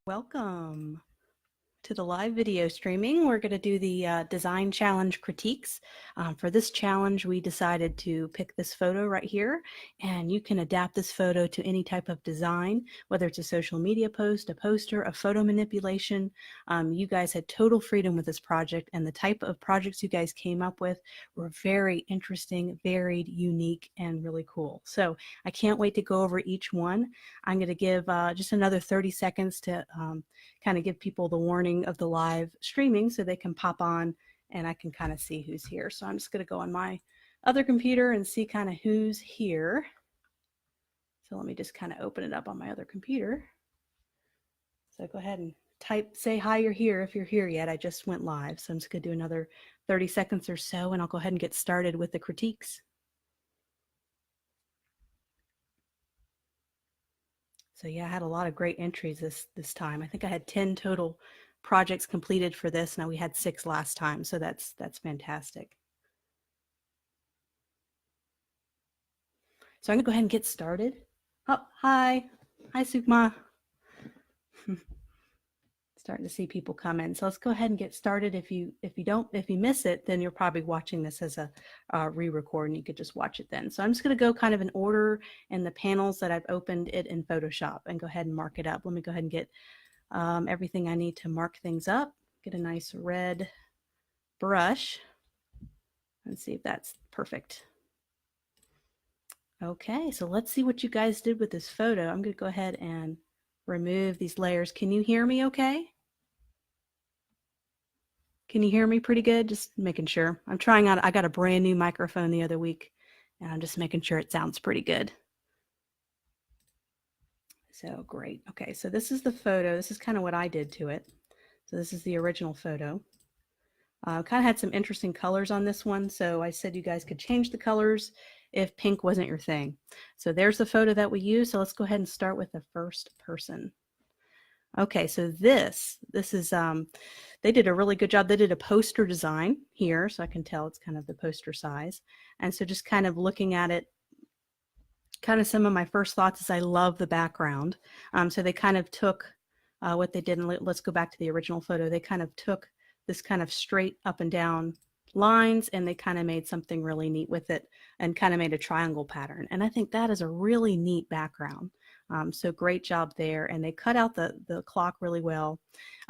Welcome to the live video streaming. We're going to do the design challenge critiques. For this challenge, we decided to pick this photo right here, and you can adapt this photo to any type of design, whether it's a social media post, a poster, a photo manipulation. You guys had total freedom with this project, and the type of projects you guys came up with were very interesting, varied, unique, and really cool. So I can't wait to go over each one. I'm going to give just another 30 seconds to kind of give people the warning of the live streaming so they can pop on and I can kind of see who's here. So I'm just going to go on my other computer and see kind of who's here. So let me just kind of open it up on my other computer. So go ahead and say hi, you're here if you're here yet. I just went live. So I'm just going to do another 30 seconds or so and I'll go ahead and get started with the critiques. So yeah, I had a lot of great entries this time. I think I had 10 total projects completed for this. Now we had 6 last time, so that's fantastic. So I'm gonna go ahead and get started. Oh, hi, Sukma. Starting to see people come in, so let's go ahead and get started. If you miss it, then you're probably watching this as a re-record, and you could just watch it then. So I'm just going to go kind of in order in the panels that I've opened it in Photoshop, and go ahead and mark it up. Let me go ahead and get everything I need to mark things up. Get a nice red brush and see if that's perfect. Okay, so let's see what you guys did with this photo. I'm going to go ahead and remove these layers. Can you hear me okay? Can you hear me pretty good? Just making sure. I'm trying out, I got a brand new microphone the other week, and I'm just making sure it sounds pretty good. So great. Okay, so this is the photo. This is kind of what I did to it. So this is the original photo. Kind of had some interesting colors on this one, so I said you guys could change the colors if pink wasn't your thing. So there's the photo that we used. So let's go ahead and start with the first person. Okay, so this is, they did a really good job. They did a poster design here, so I can tell it's kind of the poster size. And so just kind of looking at it, kind of some of my first thoughts is I love the background. So they kind of took what they did, and let's go back to the original photo. They kind of took this kind of straight up and down lines, and they kind of made something really neat with it and kind of made a triangle pattern. And I think that is a really neat background. So great job there. And they cut out the clock really well.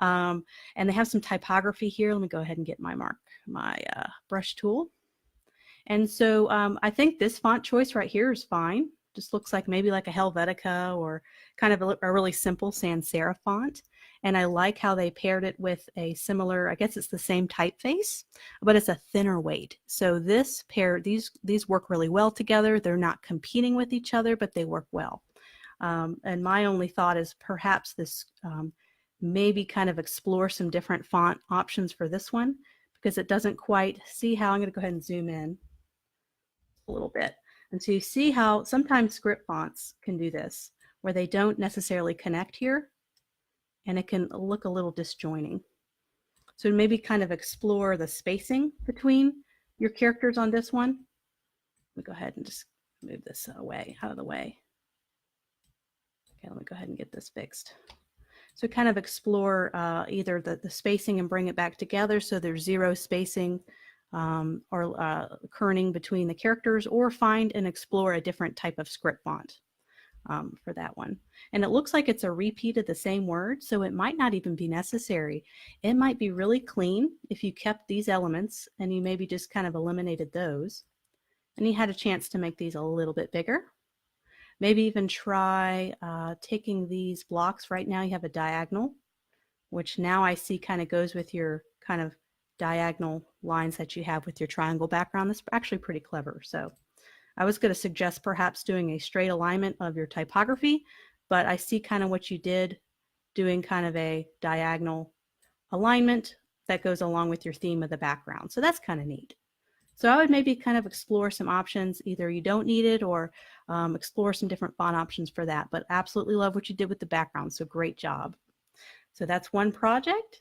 And they have some typography here. Let me go ahead and get my brush tool. And so I think this font choice right here is fine. Just looks like maybe like a Helvetica or kind of a really simple sans serif font. And I like how they paired it with a similar, I guess it's the same typeface, but it's a thinner weight. So this pair, these work really well together. They're not competing with each other, but they work well. And my only thought is perhaps this maybe kind of explore some different font options for this one, because it doesn't quite see how. I'm going to go ahead and zoom in a little bit. And so you see how sometimes script fonts can do this, where they don't necessarily connect here, and it can look a little disjointing. So maybe kind of explore the spacing between your characters on this one. Let me go ahead and just move this away, out of the way. Okay, let me go ahead and get this fixed. So kind of explore either the spacing and bring it back together so there's zero spacing or kerning between the characters, or find and explore a different type of script font for that one. And it looks like it's a repeat of the same word, so it might not even be necessary. It might be really clean if you kept these elements and you maybe just kind of eliminated those, and you had a chance to make these a little bit bigger. Maybe even try taking these blocks. Right now you have a diagonal, which now I see kind of goes with your kind of diagonal lines that you have with your triangle background. That's actually pretty clever. So I was going to suggest perhaps doing a straight alignment of your typography, but I see kind of what you did, doing kind of a diagonal alignment that goes along with your theme of the background. So that's kind of neat. So I would maybe kind of explore some options. Either you don't need it, or explore some different font options for that. But absolutely love what you did with the background. So great job. So that's one project.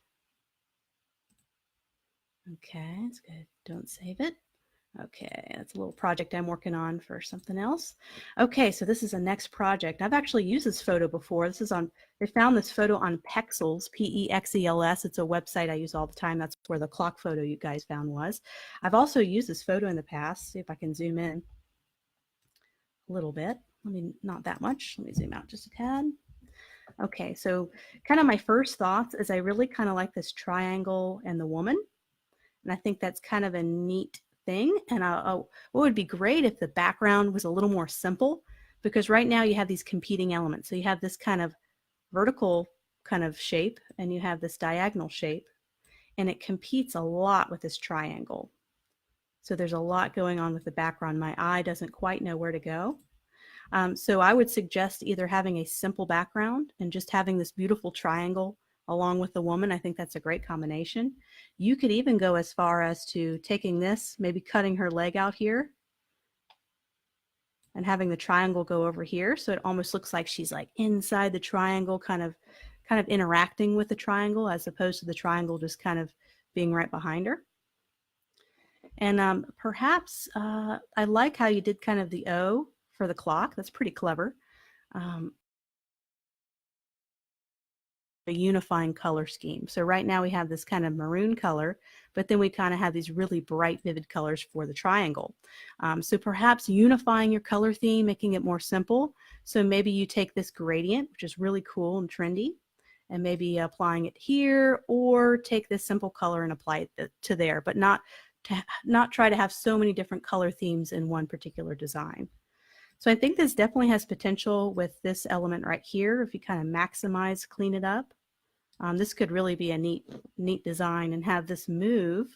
Okay, that's good. Don't save it. Okay, that's a little project I'm working on for something else. Okay, so this is the next project. I've actually used this photo before. This is on, they found this photo on Pexels, P-E-X-E-L-S. It's a website I use all the time. That's where the clock photo you guys found was. I've also used this photo in the past. See if I can zoom in a little bit. Let me, not that much. Let me zoom out just a tad. Okay, so kind of my first thoughts is I really kind of like this triangle and the woman. And I think that's kind of a neat thing. And what would be great if the background was a little more simple, because right now you have these competing elements. So you have this kind of vertical kind of shape and you have this diagonal shape, and it competes a lot with this triangle. So there's a lot going on with the background. My eye doesn't quite know where to go. So I would suggest either having a simple background and just having this beautiful triangle along with the woman. I think that's a great combination. You could even go as far as to taking this, maybe cutting her leg out here and having the triangle go over here. So it almost looks like she's like inside the triangle, kind of interacting with the triangle, as opposed to the triangle just kind of being right behind her. And perhaps I like how you did kind of the O for the clock. That's pretty clever. A unifying color scheme. So right now we have this kind of maroon color, but then we kind of have these really bright, vivid colors for the triangle. So perhaps unifying your color theme, making it more simple. So maybe you take this gradient, which is really cool and trendy, and maybe applying it here, or take this simple color and apply it to there, but not try to have so many different color themes in one particular design. So I think this definitely has potential with this element right here. If you kind of maximize, clean it up, this could really be a neat design and have this move.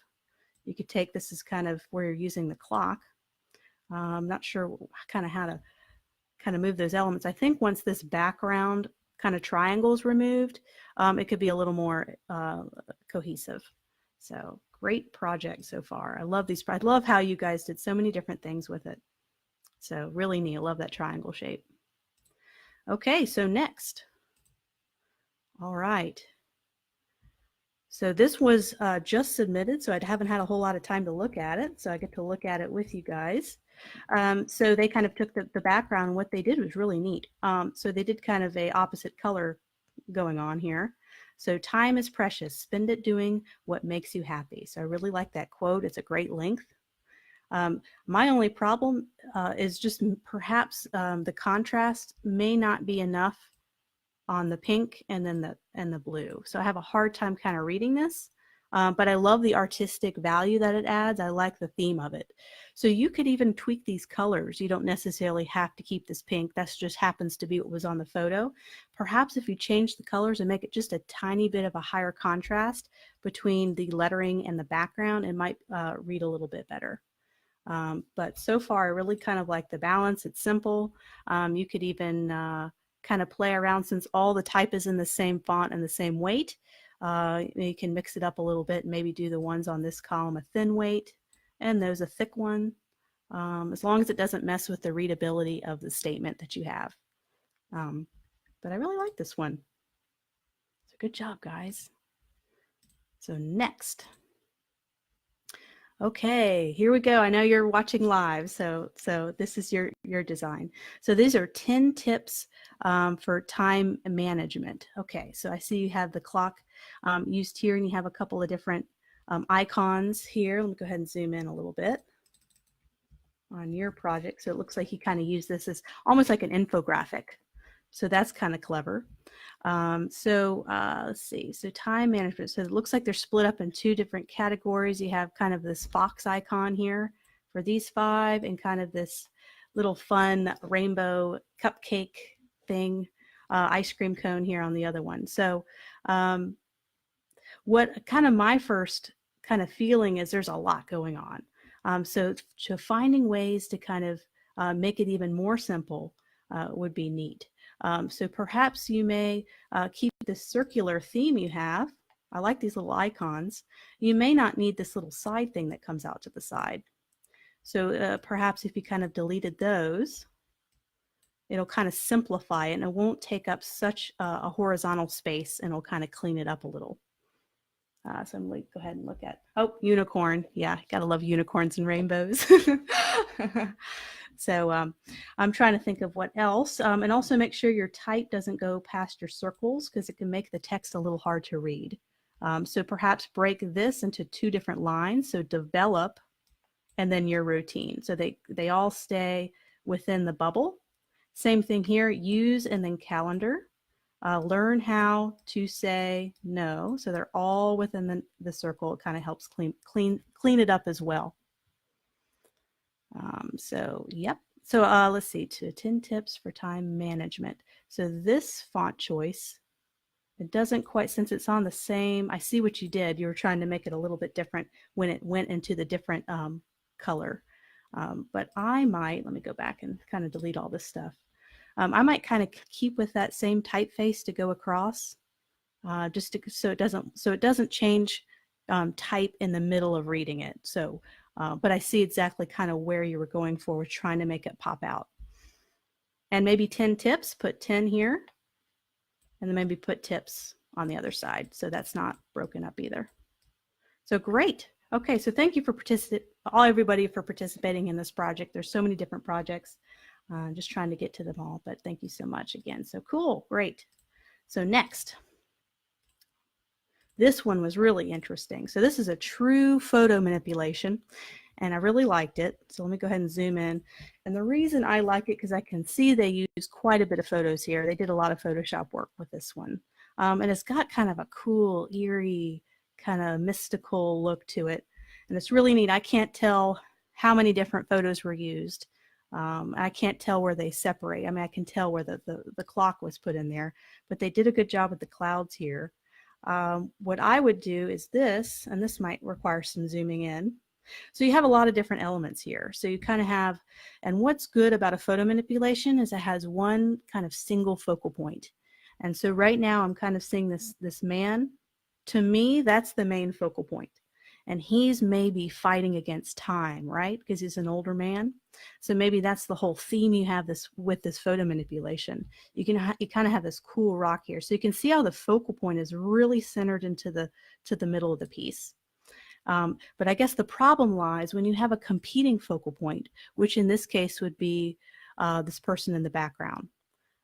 You could take this as kind of where you're using the clock. I'm not sure kind of how to kind of move those elements. I think once this background kind of triangle is removed, it could be a little more cohesive. So great project so far. I love these. I love how you guys did so many different things with it. So really neat. I love that triangle shape. Okay, so next. All right. So this was just submitted, so I haven't had a whole lot of time to look at it. So I get to look at it with you guys. So they kind of took the background. What they did was really neat. So they did kind of a opposite color going on here. So time is precious. Spend it doing what makes you happy. So I really like that quote. It's a great length. My only problem is just perhaps the contrast may not be enough on the pink and then the blue. So I have a hard time kind of reading this, but I love the artistic value that it adds. I like the theme of it. So you could even tweak these colors. You don't necessarily have to keep this pink. That just happens to be what was on the photo. Perhaps if you change the colors and make it just a tiny bit of a higher contrast between the lettering and the background, it might read a little bit better. But so far, I really kind of like the balance. It's simple. You could even kind of play around, since all the type is in the same font and the same weight. You can mix it up a little bit and maybe do the ones on this column a thin weight and those a thick one, as long as it doesn't mess with the readability of the statement that you have. But I really like this one. So good job, guys. So next. Okay, here we go. I know you're watching live, so this is your design. So these are 10 tips for time management. Okay, so I see you have the clock used here, and you have a couple of different icons here. Let me go ahead and zoom in a little bit on your project. So it looks like you kind of use this as almost like an infographic. So that's kind of clever. Let's see, so time management. So it looks like they're split up in two different categories. You have kind of this fox icon here for these 5, and kind of this little fun rainbow cupcake thing, ice cream cone here on the other one. So what kind of my first kind of feeling is there's a lot going on. So finding ways to kind of make it even more simple would be neat. So perhaps you may keep the circular theme you have. I like these little icons. You may not need this little side thing that comes out to the side. So perhaps if you kind of deleted those, it'll kind of simplify it, and it won't take up such a horizontal space, and it'll kind of clean it up a little. So I'm going to go ahead and look at, oh, unicorn. Yeah, gotta love unicorns and rainbows. So I'm trying to think of what else. And also make sure your type doesn't go past your circles because it can make the text a little hard to read. So perhaps break this into 2 different lines. So develop and then your routine. So they all stay within the bubble. Same thing here, use and then calendar. Learn how to say no. So they're all within the circle. It kind of helps clean it up as well. So, yep. So let's see, to 10 tips for time management. So this font choice, it doesn't quite, since it's on the same, I see what you did. You were trying to make it a little bit different when it went into the different color. But I might, let me go back and kind of delete all this stuff. I might kind of keep with that same typeface to go across, just to, so it doesn't change type in the middle of reading it. So, but I see exactly kind of where you were going for with trying to make it pop out. And maybe 10 tips, put 10 here, and then maybe put tips on the other side. So that's not broken up either. So great. Okay, so thank you for everybody for participating in this project. There's so many different projects. Just trying to get to them all, but thank you so much again. So cool, great. So next, this one was really interesting. So this is a true photo manipulation, and I really liked it. So let me go ahead and zoom in. And the reason I like it, because I can see they use quite a bit of photos here. They did a lot of Photoshop work with this one. And it's got kind of a cool, eerie, kind of mystical look to it. And it's really neat. I can't tell how many different photos were used. I can't tell where they separate. I mean, I can tell where the clock was put in there, but they did a good job with the clouds here. What I would do is this, and this might require some zooming in. So you have a lot of different elements here. So you kind of have, and what's good about a photo manipulation is it has one kind of single focal point. And so right now I'm kind of seeing this man. To me, that's the main focal point. And he's maybe fighting against time, right? Because he's an older man. So maybe that's the whole theme you have with this photo manipulation. You kind of have this cool rock here. So you can see how the focal point is really centered into the middle of the piece. But I guess the problem lies when you have a competing focal point, which in this case would be this person in the background.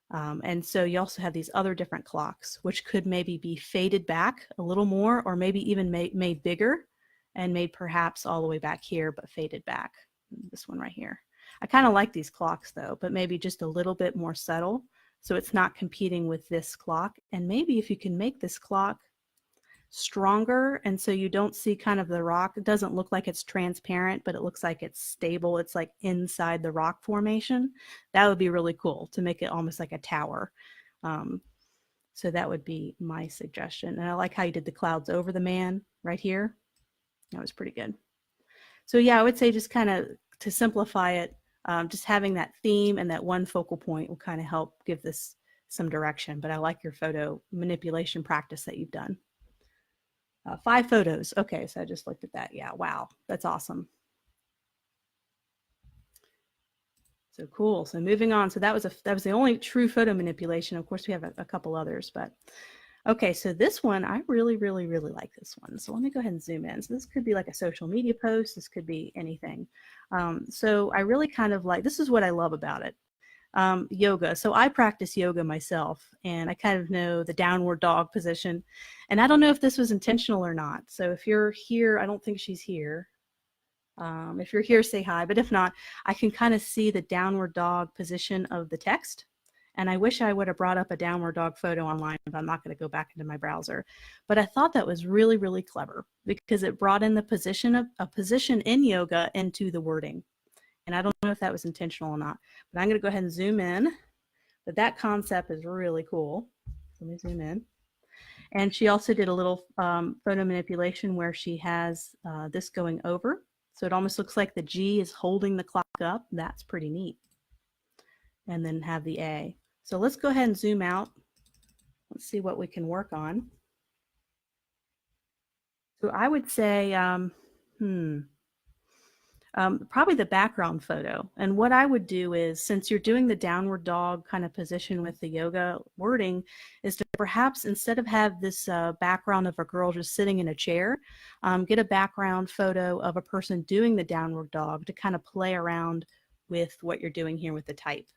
And so you also have these other different clocks, which could maybe be faded back a little more, or maybe even made bigger and made perhaps all the way back here, but faded back. This one right here. I kind of like these clocks though, but maybe just a little bit more subtle, so it's not competing with this clock. And maybe if you can make this clock stronger, and so you don't see kind of the rock, it doesn't look like it's transparent, but it looks like it's stable, it's like inside the rock formation, that would be really cool to make it almost like a tower. So that would be my suggestion. And I like how you did the clouds over the man right here. That was pretty good. So yeah, I would say just kind of to simplify it, just having that theme and that one focal point will kind of help give this some direction. But I like your photo manipulation practice that you've done. 5 photos. Okay, so I just looked at that. Yeah, wow, that's awesome. So cool. So moving on. So that was the only true photo manipulation. Of course, we have a couple others, but okay. So this one, I really, really, really like this one. So let me go ahead and zoom in. So this could be like a social media post. This could be anything. So I really kind of like, this is what I love about it. Yoga. So I practice yoga myself, and I kind of know the downward dog position. And I don't know if this was intentional or not. So if you're here, I don't think she's here. If you're here, say hi. But if not, I can kind of see the downward dog position of the text. And I wish I would have brought up a downward dog photo online, but I'm not going to go back into my browser. But I thought that was really, really clever because it brought in the position of a position in yoga into the wording. And I don't know if that was intentional or not, but I'm going to go ahead and zoom in. But that concept is really cool. Let me zoom in. And she also did a little photo manipulation where she has this going over. So it almost looks like the G is holding the clock up. That's pretty neat. And then have the A. So let's go ahead and zoom out. Let's see what we can work on. So I would say, Probably the background photo. And what I would do is, since you're doing the downward dog kind of position with the yoga wording, is to perhaps instead of have this background of a girl just sitting in a chair, get a background photo of a person doing the downward dog to kind of play around with what you're doing here with the type.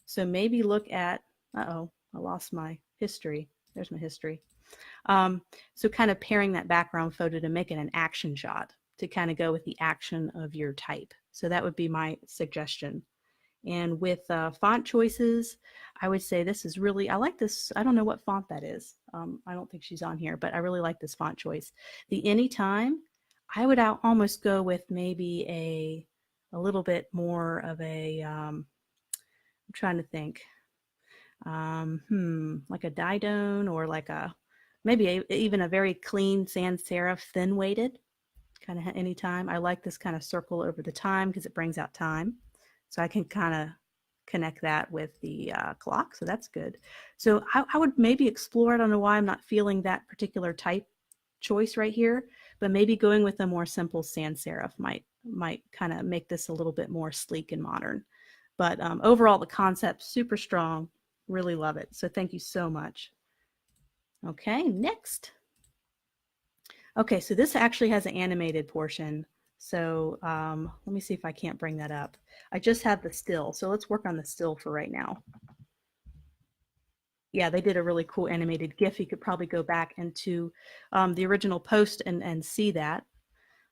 So maybe look at, uh-oh, I lost my history. There's my history. So kind of pairing that background photo to make it an action shot to kind of go with the action of your type. So that would be my suggestion. And with font choices, I would say this is really, I like this. I don't know what font that is. I don't think she's on here, but I really like this font choice. The Anytime, I would almost go with maybe a little bit more of a, I'm trying to think, like a Didone or like a, maybe even a very clean sans serif thin weighted kind of Anytime. I like this kind of circle over the time because it brings out time. So I can kind of connect that with the clock. So that's good. So I would maybe explore, I don't know why I'm not feeling that particular type choice right here, but maybe going with a more simple sans serif might kind of make this a little bit more sleek and modern. But overall, the concept, super strong. Really love it. So thank you so much. Okay, next. Okay, so this actually has an animated portion. So let me see if I can't bring that up. I just have the still. So let's work on the still for right now. Yeah, they did a really cool animated GIF. You could probably go back into the original post and see that.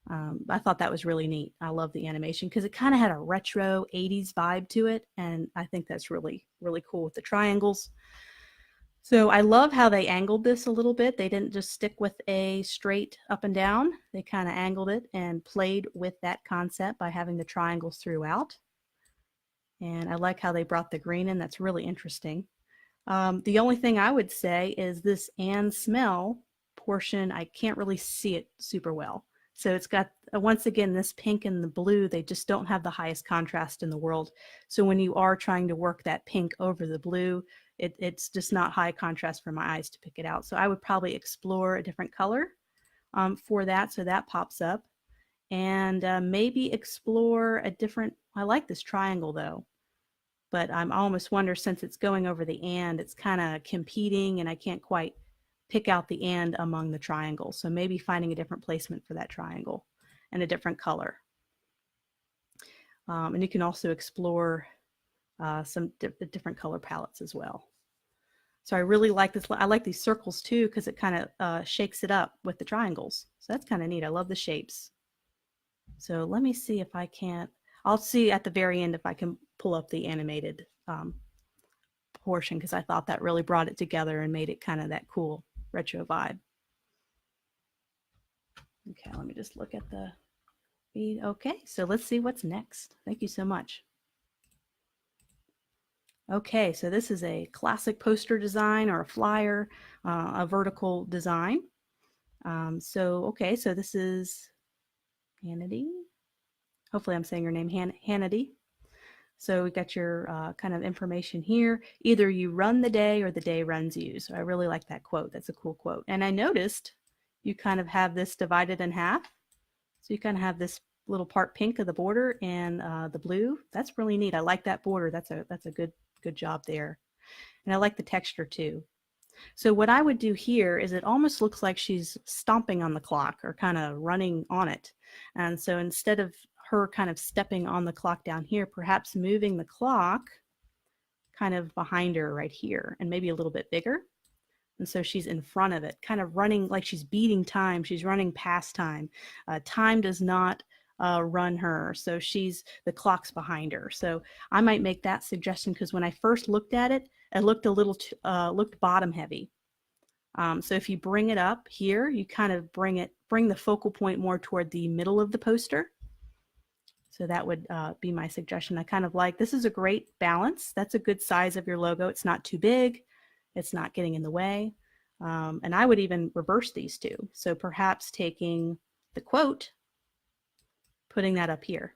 I thought that was really neat. I love the animation because it kind of had a retro 80s vibe to it. And I think that's really, really cool with the triangles. So I love how they angled this a little bit. They didn't just stick with a straight up and down. They kind of angled it and played with that concept by having the triangles throughout. And I like how they brought the green in. That's really interesting. The only thing I would say is this and smell portion, I can't really see it super well. So it's got, once again, this pink and the blue, they just don't have the highest contrast in the world. So when you are trying to work that pink over the blue, it's just not high contrast for my eyes to pick it out. So I would probably explore a different color for that. So that pops up. And maybe explore a different, I like this triangle though. But I almost wonder, since it's going over the and, it's kind of competing and I can't quite pick out the and among the triangles. So maybe finding a different placement for that triangle and a different color. And you can also explore some different color palettes as well. So I really like this. I like these circles too because it kind of shakes it up with the triangles. So that's kind of neat. I love the shapes. So let me see if I can't, I'll see at the very end if I can pull up the animated portion because I thought that really brought it together and made it kind of that cool retro vibe. Okay, let me just look at the feed. Okay, so let's see what's next. Thank you so much. Okay, so this is a classic poster design or a flyer, a vertical design. Okay, so this is Hannity. Hopefully I'm saying your name, Hannity. So we got your kind of information here. Either you run the day or the day runs you. So I really like that quote. That's a cool quote. And I noticed you kind of have this divided in half. So you kind of have this little part pink of the border and the blue. That's really neat. I like that border. That's a good job there. And I like the texture too. So what I would do here is it almost looks like she's stomping on the clock or kind of running on it. And so instead of her kind of stepping on the clock down here, perhaps moving the clock kind of behind her right here and maybe a little bit bigger. And so she's in front of it, kind of running like she's beating time. She's running past time. Time does not run her. So the clock's behind her. So I might make that suggestion because when I first looked at it, it looked a little, looked bottom heavy. So if you bring it up here, you kind of bring the focal point more toward the middle of the poster. So that would be my suggestion. I kind of like, this is a great balance. That's a good size of your logo. It's not too big. It's not getting in the way. And I would even reverse these two. So perhaps taking the quote, putting that up here,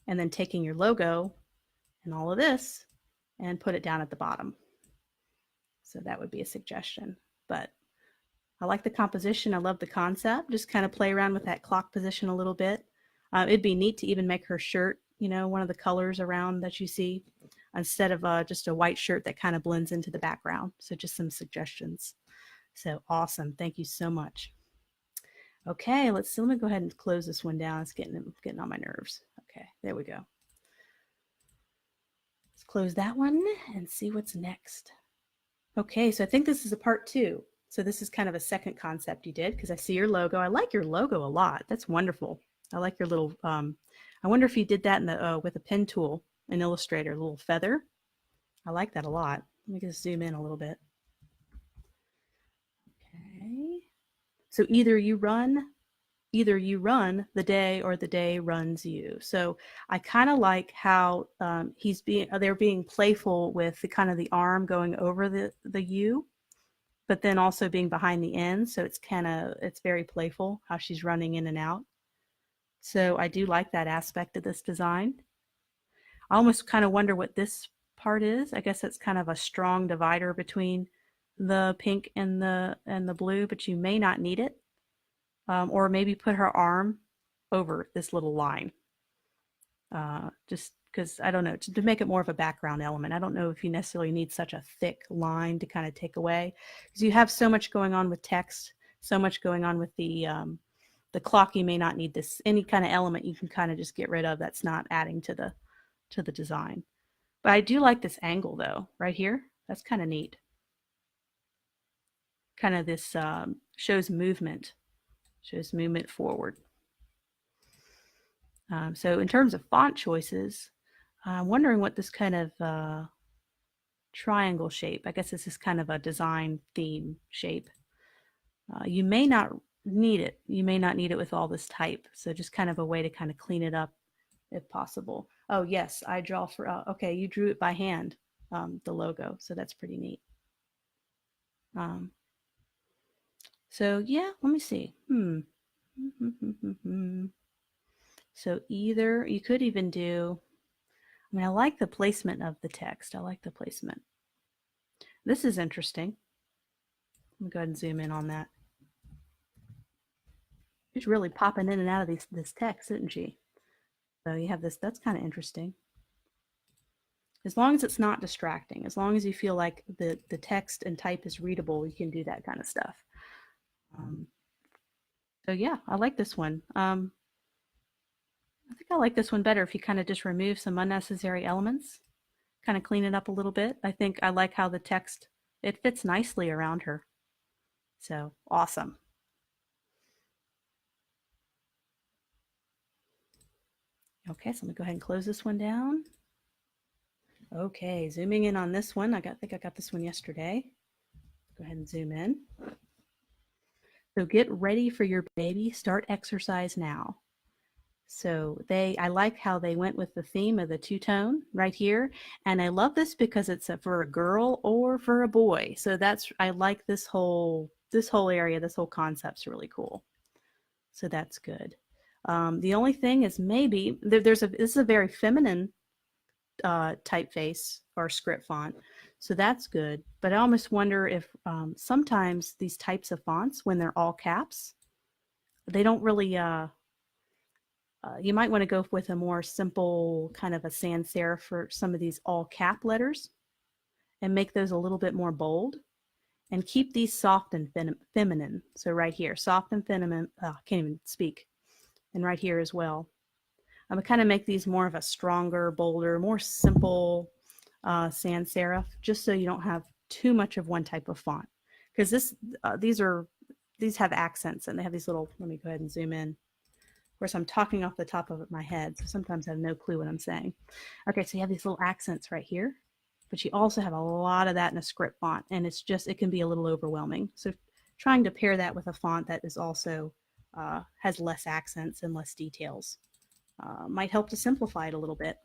and then taking your logo and all of this and put it down at the bottom. So that would be a suggestion. But I like the composition. I love the concept. Just kind of play around with that clock position a little bit. It'd be neat to even make her shirt, you know, one of the colors around that you see, instead of just a white shirt that kind of blends into the background. So just some suggestions. So awesome. Thank you so much. Okay, let me go ahead and close this one down. It's getting on my nerves. Okay, there we go. Let's close that one and see what's next. Okay, so I think this is a part 2. So this is kind of a second concept you did, because I see your logo. I like your logo a lot. That's wonderful. I like your little, I wonder if you did that in the with a pen tool in Illustrator, a little feather. I like that a lot. Let me just zoom in a little bit. Okay. So either you run the day or the day runs you. So I kind of like how they're being playful with the kind of the arm going over the U, but then also being behind the end. So it's very playful how she's running in and out. So I do like that aspect of this design. I almost kind of wonder what this part is. I guess it's kind of a strong divider between the pink and the blue, but you may not need it. Or maybe put her arm over this little line, just because, I don't know, to make it more of a background element. I don't know if you necessarily need such a thick line to kind of take away, because you have so much going on with text, so much going on with the clock. You may not need this, any kind of element you can kind of just get rid of that's not adding to the design. But I do like this angle though, right here. That's kind of neat. Kind of this shows movement forward. So in terms of font choices, I'm wondering what this kind of triangle shape, I guess this is kind of a design theme shape. You may not need it. You may not need it with all this type. So just kind of a way to kind of clean it up if possible. Oh yes, I draw for, okay, you drew it by hand, the logo. So that's pretty neat. So yeah, let me see. So either you could even do, I mean, I like the placement of the text. I like the placement. This is interesting. Let me go ahead and zoom in on that. She's really popping in and out of this text, isn't she? So you have this, that's kind of interesting. As long as it's not distracting, as long as you feel like the text and type is readable, you can do that kind of stuff. So yeah, I like this one. I think I like this one better if you kind of just remove some unnecessary elements, kind of clean it up a little bit. I think I like how the text, it fits nicely around her. So awesome. Okay, so let me go ahead and close this one down. Okay, zooming in on this one. I think I got this one yesterday. Go ahead and zoom in. So get ready for your baby. Start exercise now. So I like how they went with the theme of the two-tone right here. And I love this because it's for a girl or for a boy. So I like this whole area, this whole concept's really cool. So that's good. The only thing is maybe this is a very feminine typeface or script font, so that's good. But I almost wonder if sometimes these types of fonts, when they're all caps, they don't really you might want to go with a more simple kind of a sans serif for some of these all cap letters and make those a little bit more bold, and keep these soft and feminine. So right here, soft and feminine, I can't even speak. And right here as well. I'm going to kind of make these more of a stronger, bolder, more simple sans serif, just so you don't have too much of one type of font. Because these have accents, and they have these little, let me go ahead and zoom in. Of course, I'm talking off the top of my head, so sometimes I have no clue what I'm saying. Okay, so you have these little accents right here, but you also have a lot of that in a script font, and it can be a little overwhelming. So trying to pair that with a font that is also has less accents and less details might help to simplify it a little bit.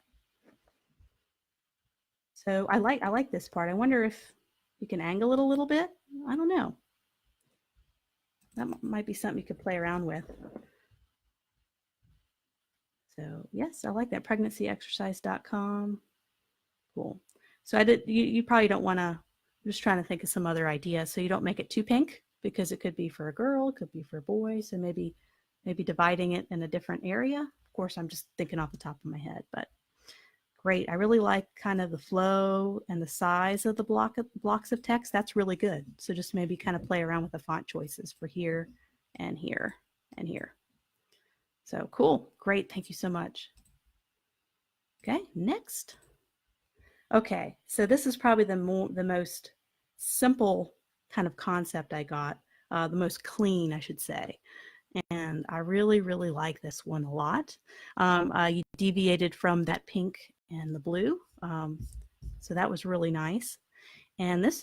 So I like this part. I wonder if you can angle it a little bit. I don't know. That might be something you could play around with. So yes, I like that. Pregnancyexercise.com. Cool. So you probably don't want to, I'm just trying to think of some other ideas. So you don't make it too pink, because it could be for a girl, it could be for a boy. So maybe dividing it in a different area course, I'm just thinking off the top of my head, but great. I really like kind of the flow and the size of the blocks of text. That's really good. So just maybe kind of play around with the font choices for here and here and here. So cool. Great. Thank you so much. Okay, next. Okay, so this is probably the most simple kind of concept I got, the most clean, I should say. And I really, really like this one a lot. You deviated from that pink and the blue, so that was really nice. And this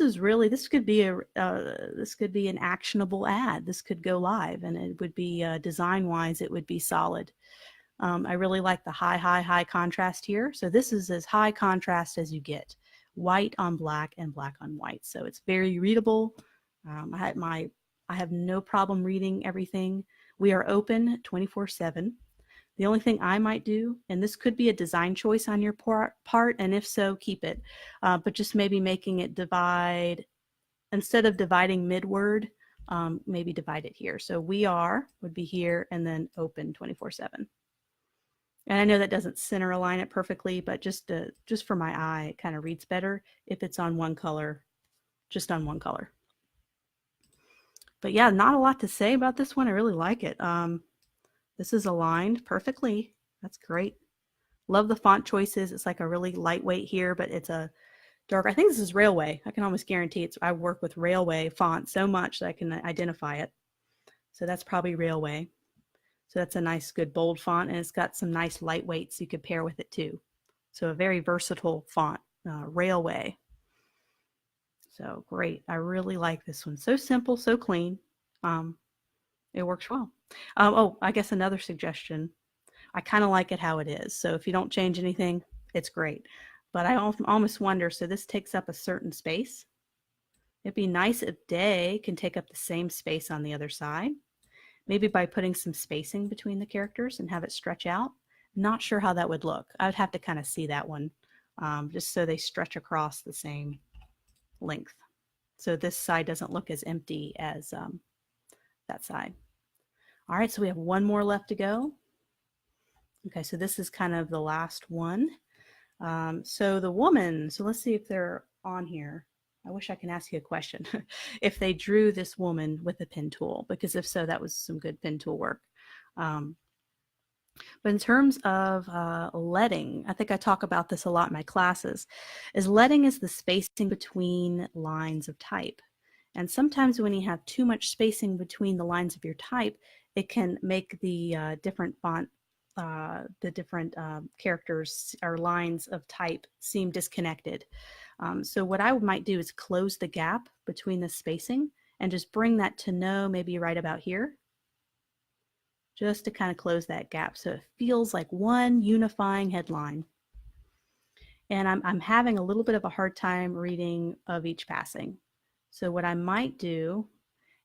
could be an actionable ad. This could go live, and it would be design-wise, it would be solid. I really like the high contrast here. So this is as high contrast as you get, white on black and black on white. So it's very readable. I have no problem reading everything. We are open 24/7. The only thing I might do, and this could be a design choice on your part, and if so, keep it. But just maybe making it divide, instead of dividing mid-word, maybe divide it here. So we are would be here, and then open 24/7. And I know that doesn't center align it perfectly, but just for my eye, it kind of reads better if it's on one color, just on one color. But yeah, not a lot to say about this one. I really like it. This is aligned perfectly. That's great. Love the font choices. It's like a really lightweight here, but it's a dark. I think this is Railway. I can almost guarantee it's. I work with Railway font so much that I can identify it. So that's probably Railway. So that's a nice, good, bold font, and it's got some nice lightweights you could pair with it too. So a very versatile font, Railway. So great. I really like this one. So simple, so clean. It works well. Oh, I guess another suggestion. I kind of like it how it is. So if you don't change anything, it's great. But I almost wonder, so this takes up a certain space. It'd be nice if day can take up the same space on the other side. Maybe by putting some spacing between the characters and have it stretch out. Not sure how that would look. I would have to kind of see that one, just so they stretch across the same length. So this side doesn't look as empty as that side. All right, so we have one more left to go. Okay, so this is kind of the last one. So the woman, so let's see if they're on here. I wish I can ask you a question. If they drew this woman with a pen tool, because if so, that was some good pen tool work. But in terms of leading, I think I talk about this a lot in my classes, is leading is the spacing between lines of type. And sometimes when you have too much spacing between the lines of your type, it can make the different font, the different characters or lines of type seem disconnected. So what I might do is close the gap between the spacing and just bring that to no, maybe right about here, just to kind of close that gap so it feels like one unifying headline. And I'm having a little bit of a hard time reading of each passing. So what I might do,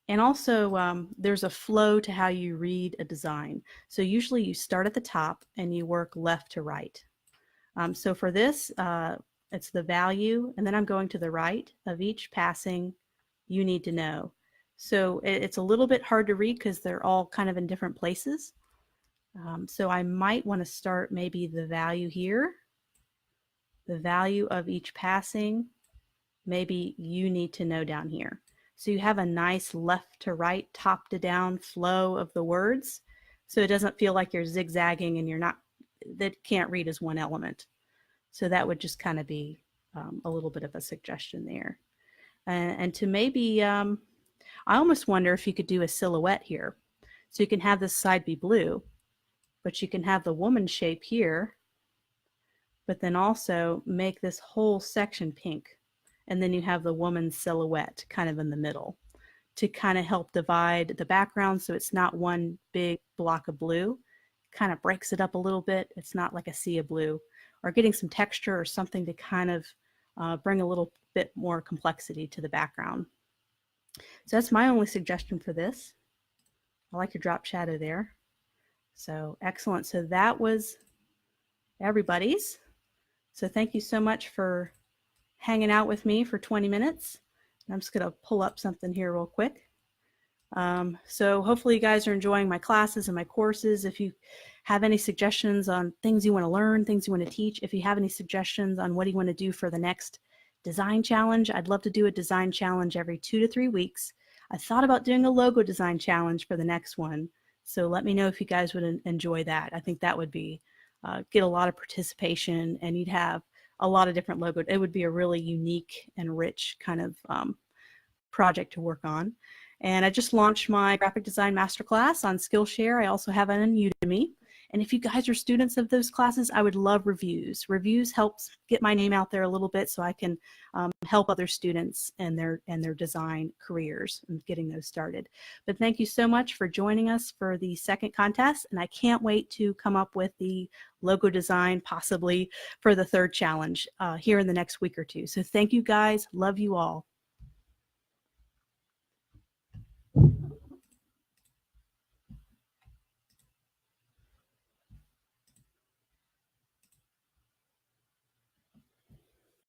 and also there's a flow to how you read a design. So usually you start at the top and you work left to right. So for this, it's the value, and then I'm going to the right of each passing you need to know. So it's a little bit hard to read because they're all kind of in different places. So I might want to start maybe the value here, the value of each passing, maybe you need to know down here. So you have a nice left to right, top to down flow of the words. So it doesn't feel like you're zigzagging and you're not, that can't read as one element. So that would just kind of be a little bit of a suggestion there. And to maybe, I almost wonder if you could do a silhouette here. So you can have this side be blue, but you can have the woman shape here, but then also make this whole section pink. And then you have the woman's silhouette kind of in the middle to kind of help divide the background so it's not one big block of blue. Kind of breaks it up a little bit. It's not like a sea of blue. Or getting some texture or something to kind of bring a little bit more complexity to the background. So that's my only suggestion for this. I like your drop shadow there. So excellent. So that was everybody's. So thank you so much for hanging out with me for 20 minutes. I'm just going to pull up something here real quick. So hopefully you guys are enjoying my classes and my courses. If you have any suggestions on things you want to learn, things you want to teach, if you have any suggestions on what you want to do for the next design challenge, I'd love to do a design challenge every 2 to 3 weeks. I thought about doing a logo design challenge for the next one. So let me know if you guys would enjoy that. I think that would be, get a lot of participation, and you'd have a lot of different logos. It would be a really unique and rich kind of project to work on. And I just launched my graphic design masterclass on Skillshare. I also have it on Udemy. And if you guys are students of those classes, I would love reviews. Reviews helps get my name out there a little bit so I can help other students in their design careers and getting those started. But thank you so much for joining us for the second contest. And I can't wait to come up with the logo design possibly for the third challenge here in the next week or two. So thank you guys. Love you all.